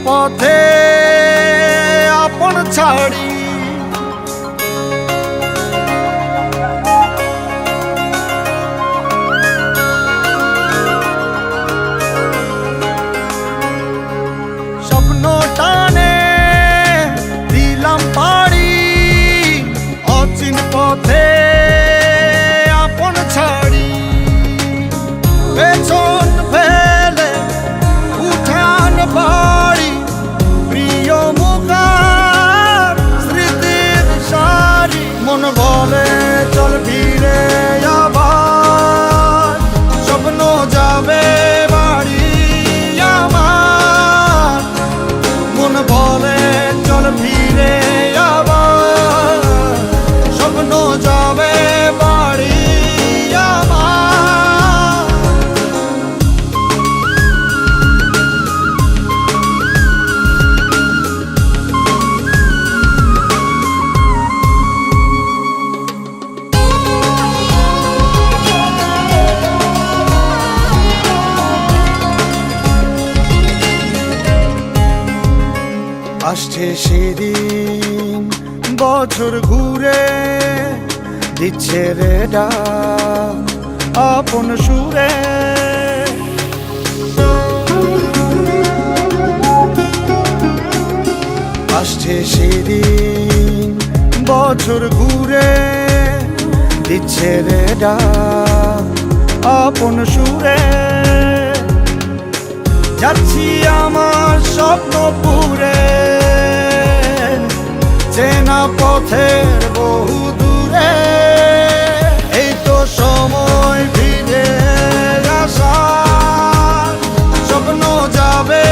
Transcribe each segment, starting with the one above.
পথে আপন ছাড়ি স্বপ্ন টানে দিলাম পাড়ি অচিন পথে আপন ছাড়ি পেছন ফেলে উঠান বাড়ি প্রিয় মুখার স্মৃতির সারি মন বলে চল ফিরে আবার স্বপ্ন যাবে বাড়ি আমার মন বলে চল ফিরে আবার স্বপ্ন যাবে বাড়ি আমার আসছে সেদিন বছর ঘুরে দিচ্ছে রে ডাক আপন সুরে আসছে সেদিন বছর ঘুরে দিচ্ছে রে ডাক আপন সুরে যাচ্ছি আমার স্বপ্ন পুরে চেনা পথের বহু দূরে এই তো সময় ফিরে আসার স্বপ্ন যাবে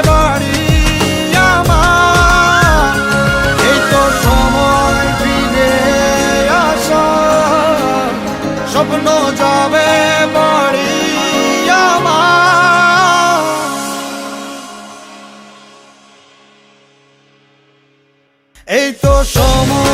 বাড়ি আমার এই তো সময় ফিরে আসার স্বপ্ন যাবে বাড়ি আমার এই তো সময়